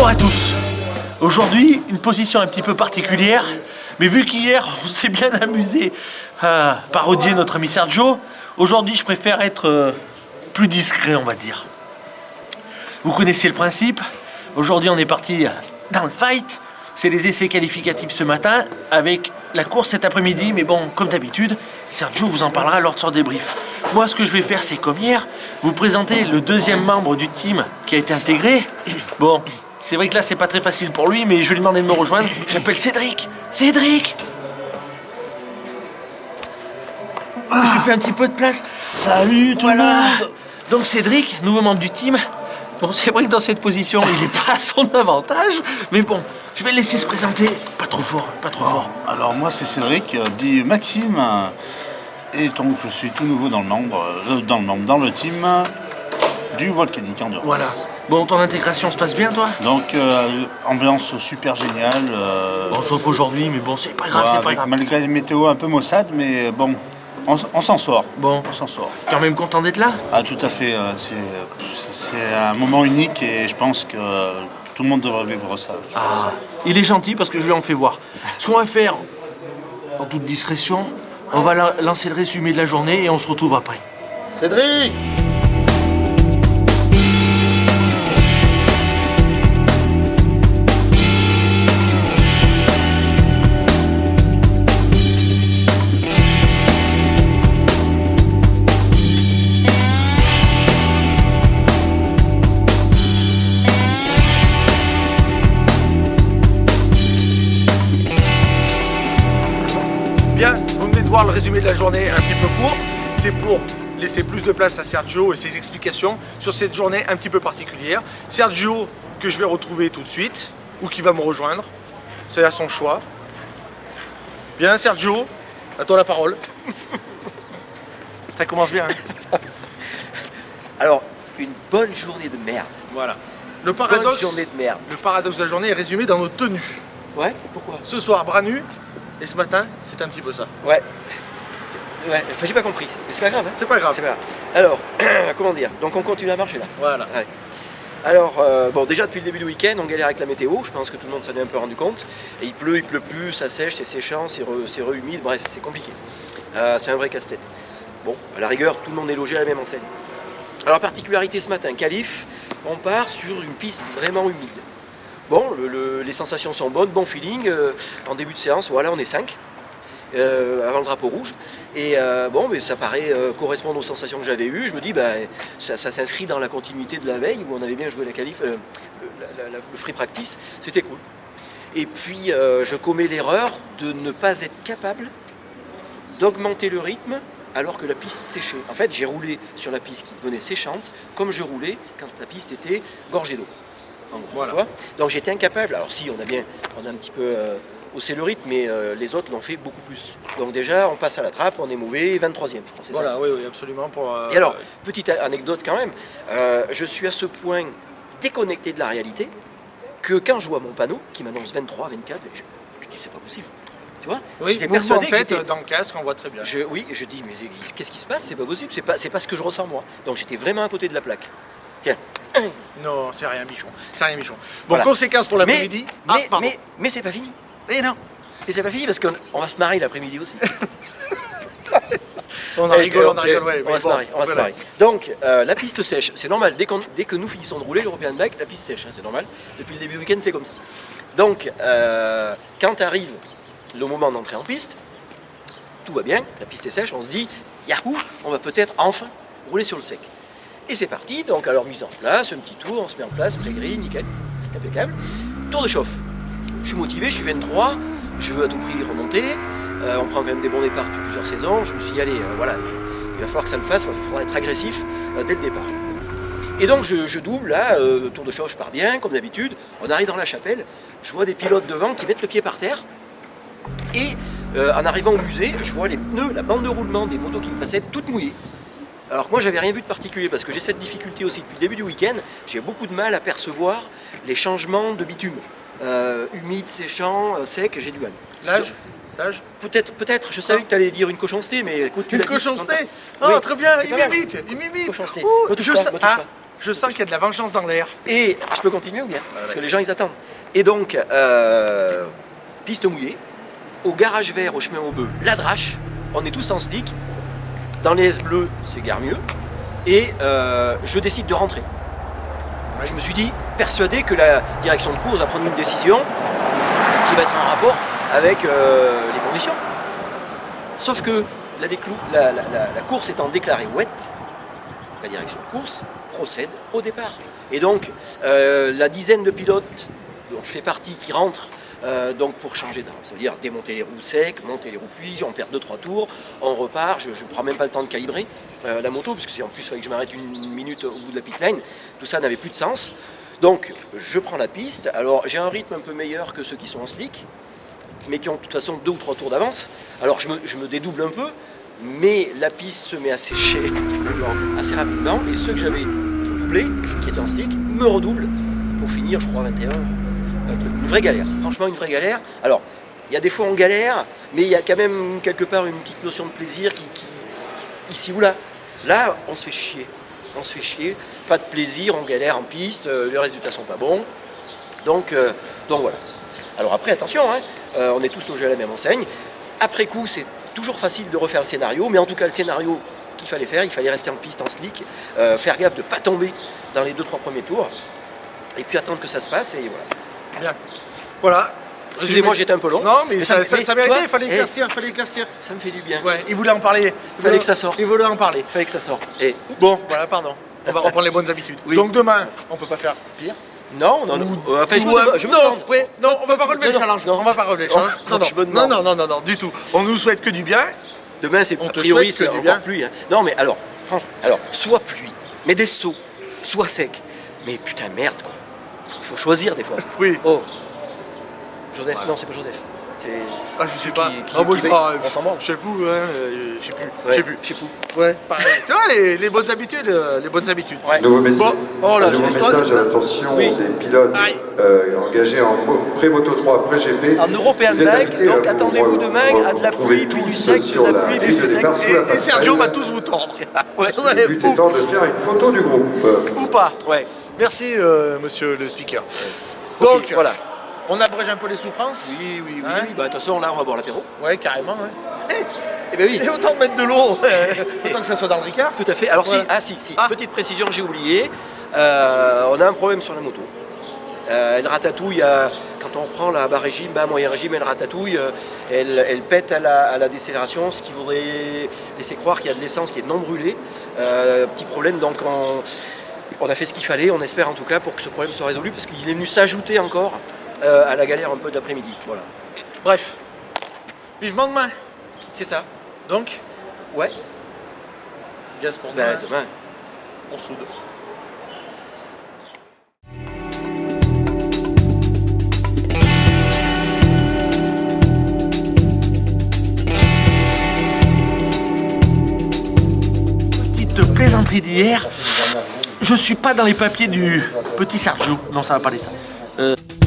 Bonjour à tous. Aujourd'hui, une position un petit peu particulière, mais vu qu'hier, on s'est bien amusé à parodier notre ami Sergio, aujourd'hui, je préfère être plus discret, on va dire. Vous connaissez le principe. Aujourd'hui, on est parti dans le fight. C'est les essais qualificatifs ce matin, avec la course cet après-midi, mais bon, comme d'habitude, Sergio vous en parlera lors de son débrief. Moi, ce que je vais faire, c'est comme hier, vous présenter le deuxième membre du team qui a été intégré. Bon, c'est vrai que là, c'est pas très facile pour lui, mais je vais lui demander de me rejoindre. J'appelle Cédric. Cédric! Je lui fais un petit peu de place. Salut tout le monde. Donc Cédric, nouveau membre du team. Bon, c'est vrai que dans cette position, il n'est pas à son avantage, mais bon, je vais le laisser se présenter. Pas trop fort, pas trop fort. Alors moi c'est Cédric, dit Maxime, et donc je suis tout nouveau dans le team du Volcanic Endurance. Voilà. Bon, ton intégration se passe bien, toi? Donc ambiance super géniale. Bon, sauf aujourd'hui, mais bon, c'est pas grave, voilà, c'est pas grave. Malgré les météos un peu maussades, mais bon, on s'en sort. Bon, On s'en sort. quand même content d'être là? Ah tout à fait, c'est un moment unique et je pense que tout le monde devrait vivre ça. Je pense. Ah, il est gentil parce que je lui en fais voir. Ce qu'on va faire, en toute discrétion, on va lancer le résumé de la journée et on se retrouve après. Cédric! Bien, vous venez de voir le résumé de la journée un petit peu court. C'est pour laisser plus de place à Sergio et ses explications sur cette journée un petit peu particulière. Sergio, que je vais retrouver tout de suite, ou qui va me rejoindre, c'est à son choix. Bien, Sergio, à toi la parole. Ça commence bien, hein? Alors, une bonne journée de merde. Voilà. Bonne journée de merde. Le paradoxe de la journée est résumé dans nos tenues. Ouais, pourquoi? Ce soir, bras nus, et ce matin, c'est un petit peu ça. Ouais. Ouais, enfin j'ai pas compris. C'est pas grave, hein? C'est pas grave. C'est pas grave. Alors, comment dire? Donc on continue à marcher là. Voilà. Ouais. Alors, bon, déjà depuis le début du week-end, on galère avec la météo. Je pense que tout le monde s'en est un peu rendu compte. Et il pleut plus, ça sèche, c'est séchant, c'est humide, bref, c'est compliqué. C'est un vrai casse-tête. Bon, à la rigueur, tout le monde est logé à la même enseigne. Alors, particularité ce matin, qualif, on part sur une piste vraiment humide. Bon, les sensations sont bonnes, bon feeling. En début de séance, voilà, on est 5 avant le drapeau rouge. Et bon, mais ça paraît correspondre aux sensations que j'avais eues. Je me dis, ça s'inscrit dans la continuité de la veille où on avait bien joué la qualif, le free practice. C'était cool. Et puis, je commets l'erreur de ne pas être capable d'augmenter le rythme alors que la piste séchait. En fait, j'ai roulé sur la piste qui devenait séchante, comme je roulais quand la piste était gorgée d'eau. Voilà. Tu vois, donc j'étais incapable. Alors si, on a un petit peu haussé le rythme, mais les autres l'ont fait beaucoup plus. Donc déjà, on passe à la trappe, on est mauvais, 23e, je crois. Voilà, ça. oui, absolument. Et alors, petite anecdote quand même, je suis à ce point déconnecté de la réalité que quand je vois mon panneau qui m'annonce 23, 24, je dis c'est pas possible. Tu vois, oui, j'étais mouvement persuadé de que tête j'étais... dans le casque, on voit très bien. Oui, je dis mais qu'est-ce qui se passe? C'est pas possible, c'est pas ce que je ressens moi. Donc j'étais vraiment à côté de la plaque. Tiens. Non, c'est rien, Michon. C'est rien, Michon. Bon, Voilà. Conséquence pour l'après-midi. Mais c'est pas fini. Et non. Et c'est pas fini parce qu'on va se marier l'après-midi aussi. On en rigole, ouais. On va se marier. Donc, la piste sèche, c'est normal. Dès que nous finissons de rouler l'European Bike, la piste sèche, hein, c'est normal. Depuis le début du week-end, c'est comme ça. Donc, quand arrive le moment d'entrer en piste, tout va bien, la piste est sèche, on se dit, yahoo, on va peut-être enfin rouler sur le sec. Et c'est parti, donc alors mise en place, un petit tour, on se met en place, pré-gris, nickel, impeccable. Tour de chauffe. Je suis motivé, je suis 23, je veux à tout prix remonter. On prend quand même des bons départs depuis plusieurs saisons. Je me suis dit, allez, voilà, il va falloir que ça le fasse, il va falloir être agressif dès le départ. Et donc je double, là, tour de chauffe, je pars bien, comme d'habitude. On arrive dans la chapelle, je vois des pilotes devant qui mettent le pied par terre. Et en arrivant au musée, je vois les pneus, la bande de roulement des motos qui me passaient toutes mouillées. Alors que moi j'avais rien vu de particulier parce que j'ai cette difficulté aussi depuis le début du week-end, j'ai beaucoup de mal à percevoir les changements de bitume. Humide, séchant, sec, j'ai du mal. L'âge? Peut-être, je savais que tu allais dire une cochonceté, mais écoute, tu Une l'as dit. cochonceté? Oh, Oui, très bien, c'est il pas mal. m'imite, il m'imite. Cochonceté. Ouh, Me touche pas. Je sens qu'il y a de la vengeance dans l'air. Et je peux continuer ou bien? Parce que les gens ils attendent. Et donc, piste mouillée, au garage vert, au chemin au bœuf, la drache, on est tous en slick. Dans les S bleus, c'est guère mieux. Et je décide de rentrer. Je me suis dit, persuadé que la direction de course va prendre une décision qui va être en rapport avec les conditions. Sauf que la course étant déclarée wet, la direction de course procède au départ. Et donc, la dizaine de pilotes dont je fais partie qui rentrent donc pour changer d'arme, ça veut dire démonter les roues secs, monter les roues puits, on perd 2-3 tours, on repart, je ne prends même pas le temps de calibrer la moto, parce que en plus il fallait que je m'arrête une minute au bout de la pit lane, tout ça n'avait plus de sens. Donc je prends la piste, alors j'ai un rythme un peu meilleur que ceux qui sont en slick, mais qui ont de toute façon 2 ou 3 tours d'avance, alors je me dédouble un peu, mais la piste se met à sécher assez rapidement, et ceux que j'avais doublés, qui étaient en slick, me redoublent pour finir, je crois, 21. Une vraie galère, franchement une vraie galère. Alors, il y a des fois on galère, mais il y a quand même quelque part une petite notion de plaisir qui ici ou là. Là, on se fait chier, pas de plaisir, on galère en piste, les résultats sont pas bons. Donc voilà. Alors après, attention, hein, on est tous logés à la même enseigne. Après coup, c'est toujours facile de refaire le scénario, mais en tout cas, le scénario qu'il fallait faire, il fallait rester en piste, en slick, faire gaffe de ne pas tomber dans les 2-3 premiers tours, et puis attendre que ça se passe, et voilà. Bien. Voilà. Excusez-moi, j'étais un peu long. Non, mais ça toi, méritait, il fallait éclaircir, Ça me fait du bien. Ouais, il voulait en parler. Il fallait que ça sorte. Il voulait en parler. Il fallait que ça sorte. Et Bon, voilà, pardon. On va reprendre les bonnes habitudes. Oui. Donc demain, on peut pas faire pire. non. Enfin, je me demande. Non, on va pas relever le challenge. non. On va pas relever le challenge. Non, je me demande. Non, du tout. On nous souhaite que du bien. Demain, c'est On a te priori, souhaite c'est que du bien. encore pluie. Hein. Non, mais alors, franchement, soit pluie, mais des sauts, soit sec. Mais putain, merde, quoi. Faut choisir des fois. Oui. Oh. Joseph, voilà. Non, c'est pas Joseph. C'est. Ah, je sais pas. On s'en branle. Je sais plus, je sais plus. Ouais, Je sais plus. je sais plus. Ouais, pareil. Tu vois, les bonnes habitudes, les bonnes habitudes. Ouais. Nouveau message, Bon. Oh là, nouveau message à l'attention Oui. des pilotes Aïe. engagés en pré-moto 3, pré-GP. En European Vous êtes Bike, invités donc à attendez-vous vous demain à de la retrouver pluie, puis du tous sec, sur de la la pluie, puis grille du de sec. départ sous la Et Sergio passerelle. va tous vous tordre. Ouais. Le but étant de faire une photo du groupe. Ou pas. Ouais. Merci, monsieur le speaker. Ok, Donc, voilà. on abrège un peu les souffrances. Oui. Hein Bah, de toute façon, là, on va boire l'apéro. Ouais, carrément, ouais. Eh ben oui. Et autant mettre de l'eau, autant que ça soit dans le Ricard. Tout à fait. Alors Ouais. si. Ah. Petite précision, j'ai oublié. On a un problème sur la moto. Elle ratatouille quand on prend la bas régime, bas moyen régime, elle ratatouille, elle pète à la décélération, ce qui voudrait laisser croire qu'il y a de l'essence qui est non brûlée. Petit problème, donc on a fait ce qu'il fallait, on espère en tout cas pour que ce problème soit résolu, parce qu'il est venu s'ajouter encore à la galère un peu d'après-midi. Voilà. Bref, vivement demain. C'est ça. Donc, Ouais. gaz pour demain. Ben, demain. On soude. Petite plaisanterie d'hier. Je suis pas dans les papiers du petit Sergio. Non, ça va pas aller ça.